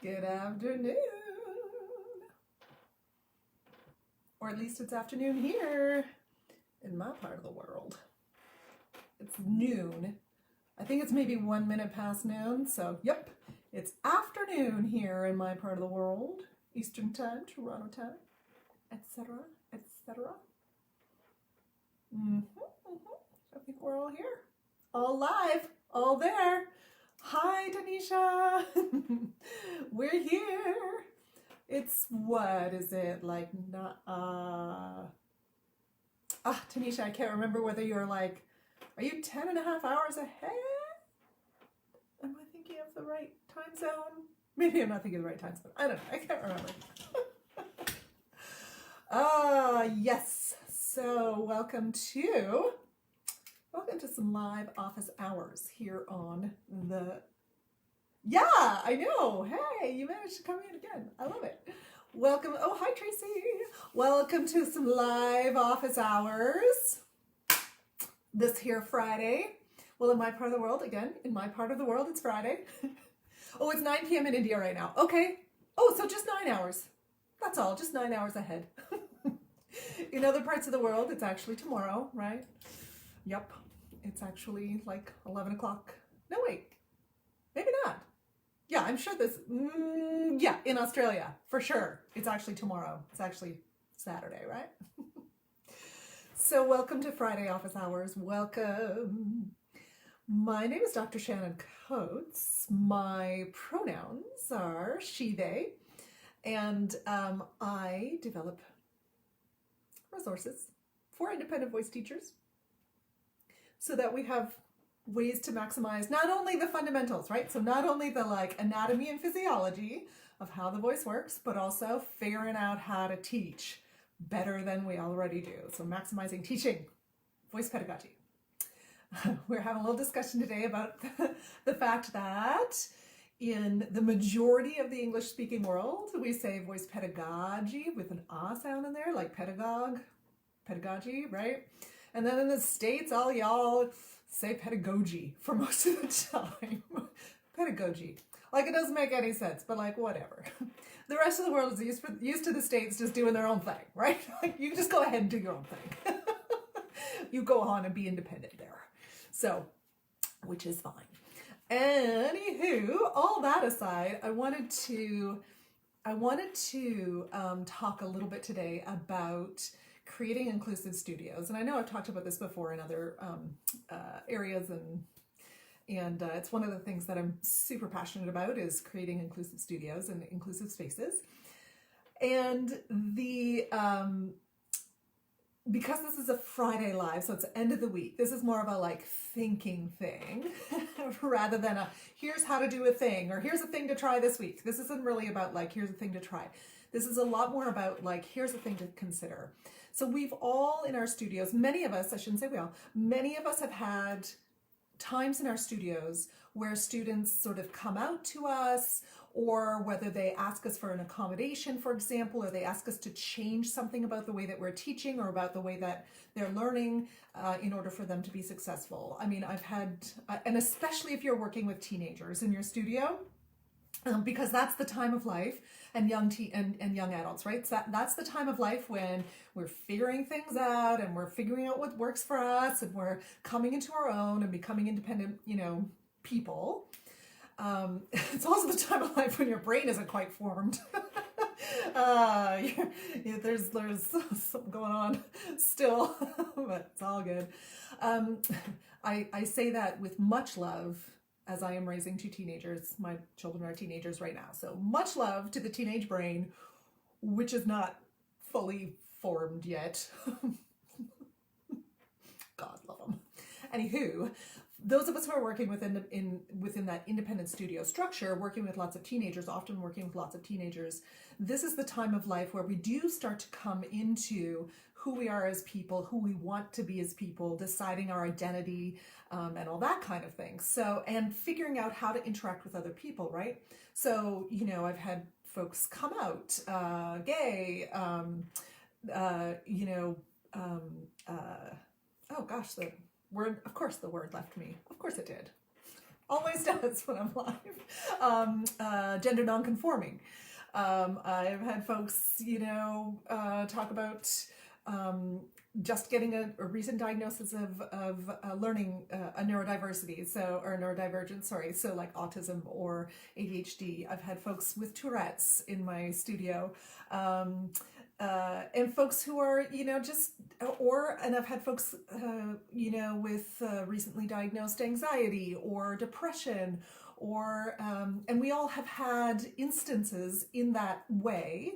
Good afternoon. Or at least it's afternoon here in my part of the world. It's noon. I think it's maybe 1 minute past noon. So, yep, it's afternoon here in my part of the world. Eastern time, Toronto time, etc., etc. I think we're all here. All live. All there. Hi, Tanisha. We're here. It's, what is it, like, Tanisha, I can't remember whether you're like, are you 10 and a half hours ahead? Am I thinking of the right time zone? Maybe I'm not thinking of the right time zone. I don't know. I can't remember. Yes. So welcome to some live office hours here on the... Yeah, I know. Hey, you managed to come in again. I love it. Welcome. Oh, hi, Tracy. Welcome to some live office hours this here Friday. Well, in my part of the world, again, in my part of the world, it's Friday. Oh, it's 9 p.m. in India right now. Okay. Oh, so just 9 hours. That's all, just 9 hours ahead. In other parts of the world, it's actually tomorrow, right? Yep. It's actually like 11 o'clock. No, wait. Maybe not. Yeah, I'm sure this, yeah, in Australia, for sure. It's actually tomorrow. It's actually Saturday, right? So welcome to Friday Office Hours. Welcome. My name is Dr. Shannon Coates. My pronouns are she, they, and I develop resources for independent voice teachers so that we have ways to maximize not only the fundamentals, right? So not only the like anatomy and physiology of how the voice works, but also figuring out how to teach better than we already do. So maximizing teaching, voice pedagogy. We're having a little discussion today about the fact that in the majority of the English speaking world, we say voice pedagogy with an ah sound in there, like pedagogy, right? And then in the States, all y'all say pedagogy for most of the time. Pedagogy. Like, it doesn't make any sense, but like, whatever. The rest of the world is used to the States just doing their own thing, right? Like, you just go ahead and do your own thing. You go on and be independent there. So, which is fine. Anywho, all that aside, I wanted to talk a little bit today about creating inclusive studios. And I know I've talked about this before in other areas, and it's one of the things that I'm super passionate about is creating inclusive studios and inclusive spaces. And the because this is a Friday live, so it's the end of the week, this is more of a like thinking thing rather than a here's how to do a thing or here's a thing to try this week. This isn't really about like here's a thing to try. This is a lot more about like here's a thing to consider. So we've all in our studios, many of us, I shouldn't say we all, many of us have had times in our studios where students sort of come out to us, or whether they ask us for an accommodation, for example, or they ask us to change something about the way that we're teaching or about the way that they're learning in order for them to be successful. I mean, I've had, and especially if you're working with teenagers in your studio, because that's the time of life, and young adults, right? So that's the time of life when we're figuring things out and we're figuring out what works for us and we're coming into our own and becoming independent, people. It's also the time of life when your brain isn't quite formed. There's something going on still, but it's all good. I say that with much love, as I am raising two teenagers. My children are teenagers right now. So much love to the teenage brain, which is not fully formed yet. God love them. Anywho, those of us who are working within that independent studio structure, working with lots of teenagers, often working with lots of teenagers, this is the time of life where we do start to come into who we are as people, who we want to be as people, deciding our identity, and all that kind of thing. So, and figuring out how to interact with other people, right? So, I've had folks come out, gay, oh gosh, the word left me. Of course it did. Always does when I'm live. Gender nonconforming. I've had folks, talk about just getting a recent diagnosis of learning a neurodiversity, or neurodivergence, so like autism or ADHD. I've had folks with Tourette's in my studio. And folks who are, and I've had folks, with recently diagnosed anxiety or depression, and we all have had instances in that way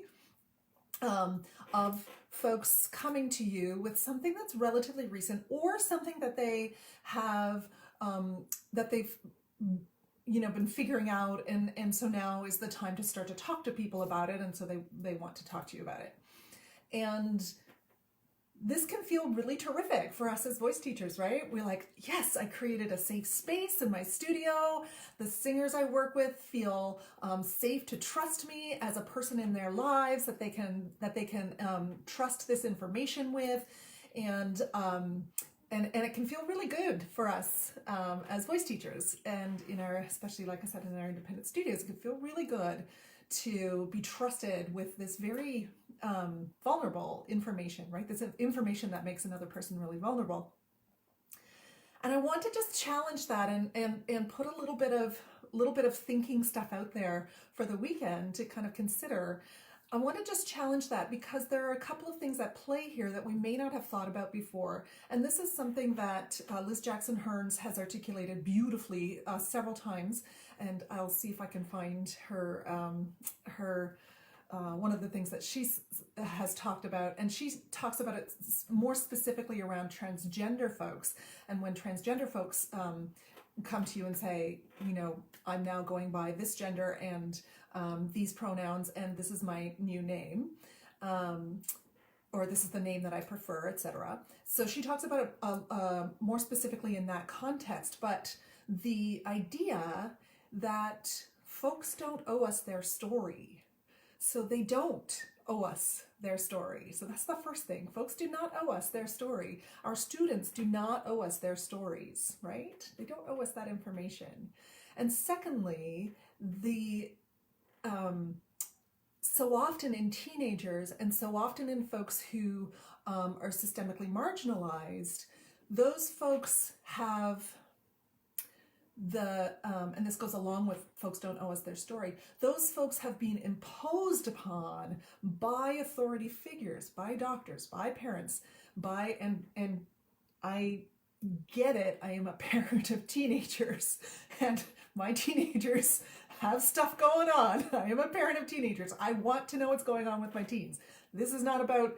of folks coming to you with something that's relatively recent or something that they have, that they've been figuring out, and so now is the time to start to talk to people about it, and so they want to talk to you about it. And this can feel really terrific for us as voice teachers, right? We're like, yes, I created a safe space in my studio. The singers I work with feel safe to trust me as a person in their lives that they can trust this information with, and it can feel really good for us as voice teachers, and especially like I said, in our independent studios, it can feel really good to be trusted with this very vulnerable information, right? This information that makes another person really vulnerable. And I want to just challenge that and put a little bit of thinking stuff out there for the weekend to kind of consider. I want to just challenge that because there are a couple of things at play here that we may not have thought about before. And this is something that Liz Jackson Hearns has articulated beautifully several times. And I'll see if I can find her one of the things that she has talked about, and she talks about it more specifically around transgender folks. And when transgender folks come to you and say, I'm now going by this gender and these pronouns, and this is my new name, or this is the name that I prefer, etc. So she talks about it more specifically in that context, but the idea that folks don't owe us their story. So they don't owe us their story. So that's the first thing. Folks do not owe us their story. Our students do not owe us their stories, right? They don't owe us that information. And secondly, so often in teenagers and so often in folks who are systemically marginalized, those folks have and this goes along with folks don't owe us their story, those folks have been imposed upon by authority figures, by doctors, by parents, and I get it. I am a parent of teenagers, and my teenagers have stuff going on. I am a parent of teenagers. I want to know what's going on with my teens. This is not about,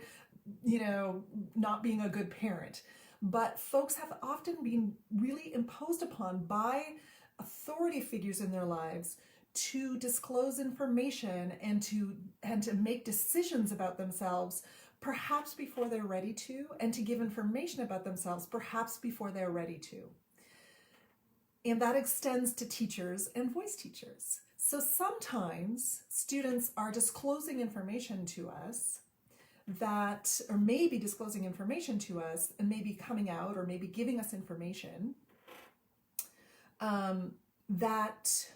not being a good parent. But folks have often been really imposed upon by authority figures in their lives to disclose information and to make decisions about themselves, perhaps before they're ready to, and to give information about themselves, perhaps before they're ready to. And that extends to teachers and voice teachers. So sometimes students are disclosing information to us or maybe disclosing information to us and maybe coming out or maybe giving us information that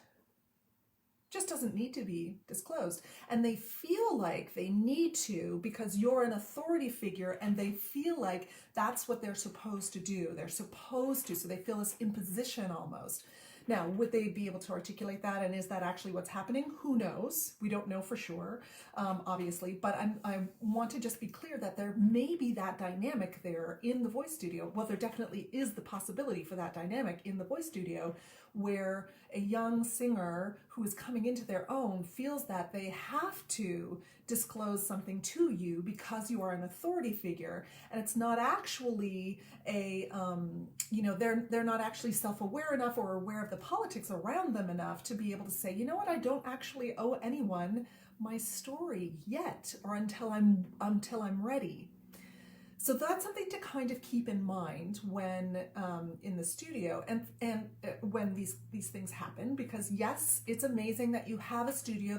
just doesn't need to be disclosed. And they feel like they need to because you're an authority figure, and they feel like that's what they're supposed to do. They're supposed to, so they feel this imposition almost. Now, would they be able to articulate that, and is that actually what's happening? Who knows? We don't know for sure, obviously, but I want to just be clear that there may be that dynamic there in the voice studio. Well, there definitely is the possibility for that dynamic in the voice studio, where a young singer who is coming into their own feels that they have to disclose something to you because you are an authority figure, and it's not actually they're not actually self-aware enough or aware of the politics around them enough to be able to say, I don't actually owe anyone my story yet, or until I'm ready. So that's something to kind of keep in mind when in the studio and when these things happen, because yes, it's amazing that you have a studio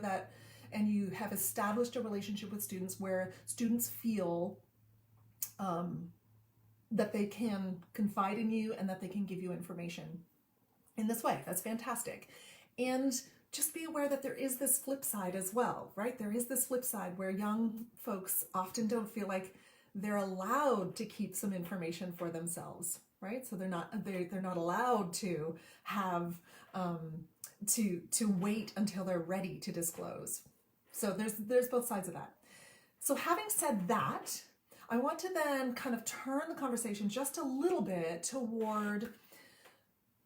and you have established a relationship with students where students feel that they can confide in you and that they can give you information. in this way. That's fantastic. And just be aware that there is this flip side as well, right? There is this flip side where young folks often don't feel like they're allowed to keep some information for themselves, right? So they're not allowed to have to wait until they're ready to disclose. So there's both sides of that. So having said that, I want to then kind of turn the conversation just a little bit toward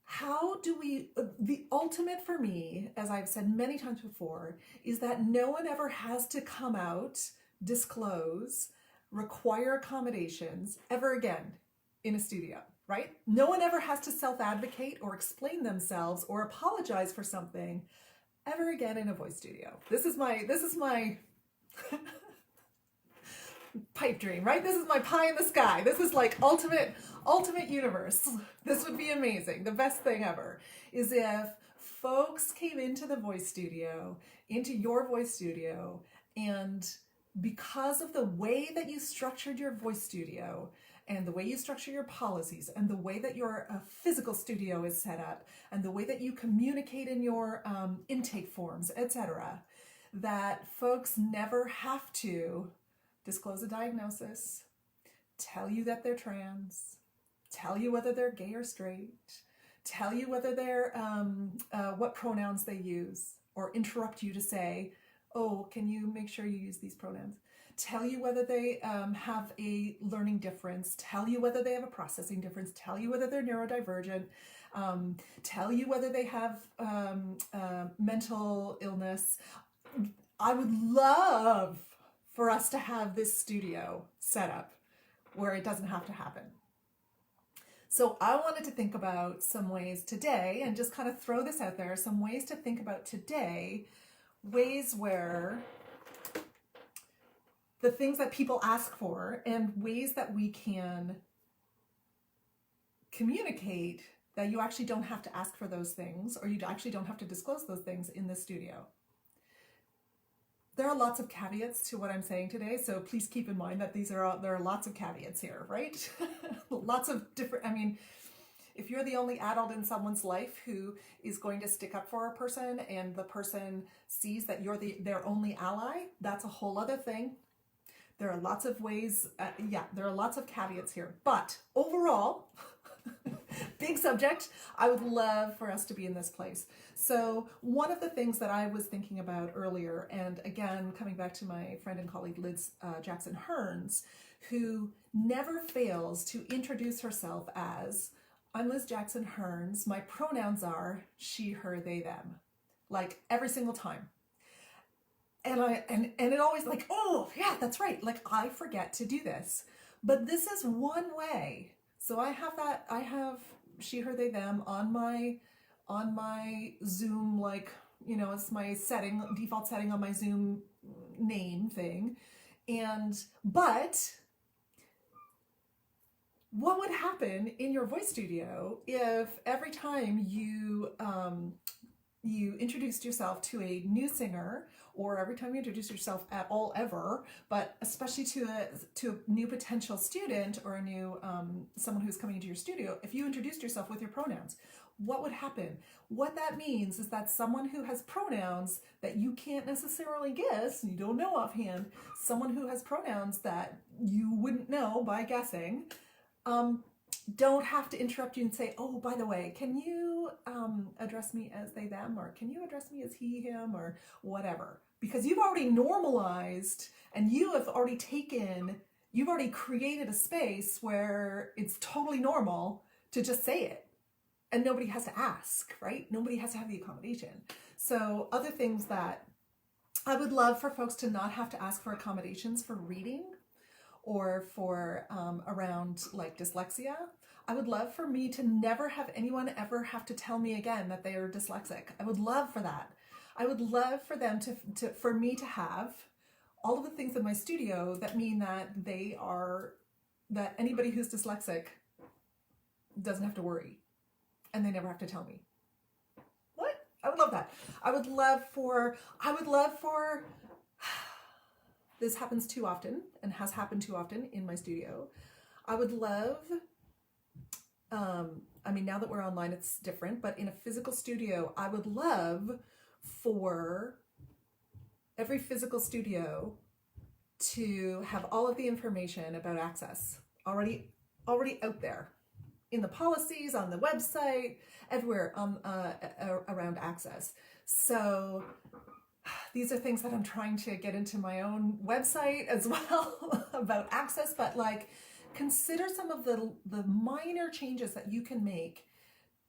how do we, the ultimate for me, as I've said many times before, is that no one ever has to come out, disclose, require accommodations ever again in a studio, right? No one ever has to self-advocate or explain themselves or apologize for something ever again in a voice studio. This is my pipe dream, right? This is my pie in the sky. This is like ultimate universe. This would be amazing. The best thing ever is if folks came into the voice studio, into your voice studio, and because of the way that you structured your voice studio and the way you structure your policies and the way that your physical studio is set up and the way that you communicate in your intake forms, etc., that folks never have to disclose a diagnosis, tell you that they're trans, tell you whether they're gay or straight, tell you whether they're what pronouns they use, or interrupt you to say, oh, can you make sure you use these pronouns? Tell you whether they have a learning difference, tell you whether they have a processing difference, tell you whether they're neurodivergent, tell you whether they have mental illness. I would love for us to have this studio set up where it doesn't have to happen. So I wanted to think about some ways today and just kind of throw this out there, some ways to think about today, ways where the things that people ask for and ways that we can communicate that you actually don't have to ask for those things, or you actually don't have to disclose those things in the studio. There are lots of caveats to what I'm saying today, so please keep in mind that there are lots of caveats here, right? Lots of different, if you're the only adult in someone's life who is going to stick up for a person and the person sees that you're their only ally, that's a whole other thing. There are lots of ways, there are lots of caveats here, but overall, big subject, I would love for us to be in this place. So one of the things that I was thinking about earlier, and again, coming back to my friend and colleague Liz Jackson Hearns, who never fails to introduce herself as, I'm Liz Jackson Hearns, my pronouns are she, her, they, them, like every single time. And it always like, oh yeah, that's right. Like I forget to do this, but this is one way. So I have she, her, they, them on my Zoom, like, it's my default setting on my Zoom name thing. But what would happen in your voice studio if every time you introduced yourself to a new singer, or every time you introduce yourself at all ever, but especially to a new potential student or a new someone who's coming into your studio, if you introduced yourself with your pronouns, what would happen? What that means is that someone who has pronouns that you can't necessarily guess, you don't know offhand, someone who has pronouns that you wouldn't know by guessing, don't have to interrupt you and say, oh, by the way, can you address me as they, them, or can you address me as he, him, or whatever? Because you've already normalized and you've already created a space where it's totally normal to just say it. And nobody has to ask, right? Nobody has to have the accommodation. So other things that I would love for folks to not have to ask for accommodations for reading, or for around like dyslexia. I would love for me to never have anyone ever have to tell me again that they are dyslexic. I would love for that. I would love for them for me to have all of the things in my studio that mean that that anybody who's dyslexic doesn't have to worry, and they never have to tell me. What? I would love that. I would love for this happens too often and has happened too often in my studio. I would love I mean, now that we're online, it's different, but in a physical studio, I would love for every physical studio to have all of the information about access already out there in the policies, on the website, everywhere around access. So these are things that I'm trying to get into my own website as well about access, but like consider some of the minor changes that you can make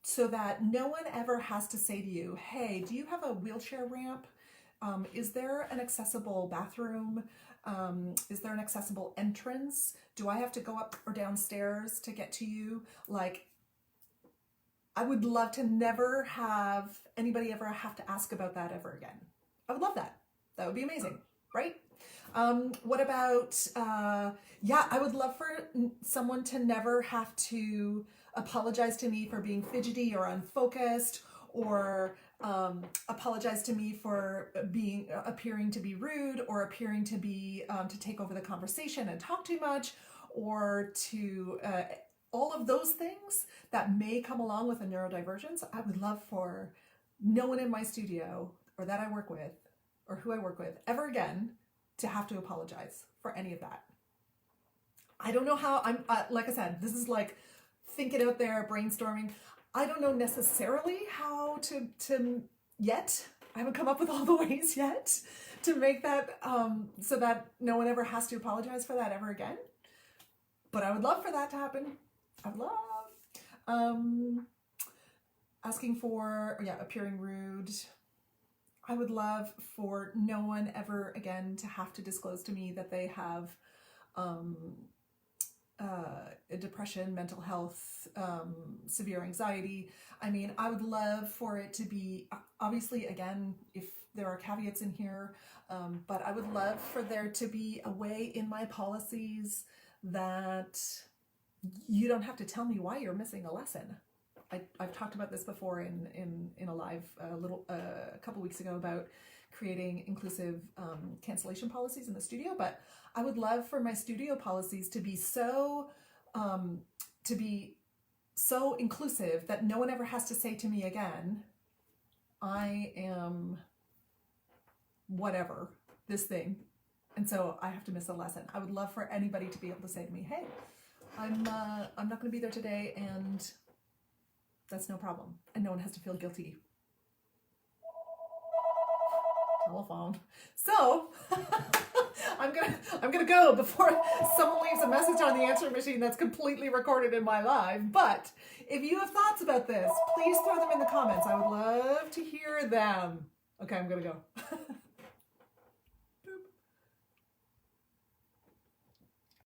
so that no one ever has to say to you, hey, do you have a wheelchair ramp? Is there an accessible bathroom? Is there an accessible entrance? Do I have to go up or downstairs to get to you? Like, I would love to never have anybody ever have to ask about that ever again. I would love that. That would be amazing, right? What about, I would love for someone to never have to apologize to me for being fidgety or unfocused, or apologize to me for appearing to be rude, or appearing to be to take over the conversation and talk too much, or to all of those things that may come along with a neurodivergence. I would love for no one in my studio or that I work with or who I work with ever again to have to apologize for any of that. I don't know how. I'm like I said, this is like thinking out there, brainstorming. I don't know necessarily how to yet. I haven't come up with all the ways yet to make that so that no one ever has to apologize for that ever again. But I would love for that to happen. I'd love asking for, appearing rude. I would love for no one ever again to have to disclose to me that they have depression, mental health, severe anxiety. I mean, I would love for it to be, obviously, again, if there are caveats in here, but I would love for there to be a way in my policies that you don't have to tell me why you're missing a lesson. I've talked about this before in a live a couple weeks ago about creating inclusive cancellation policies in the studio, but I would love for my studio policies to be so inclusive that no one ever has to say to me again, I am whatever, this thing, and so I have to miss a lesson. I would love for anybody to be able to say to me, hey, I'm not going to be there today, and that's no problem, and no one has to feel guilty. Telephone. So I'm gonna go before someone leaves a message on the answering machine that's completely recorded in my live. But if you have thoughts about this, please throw them in the comments. I would love to hear them. Okay, I'm gonna go.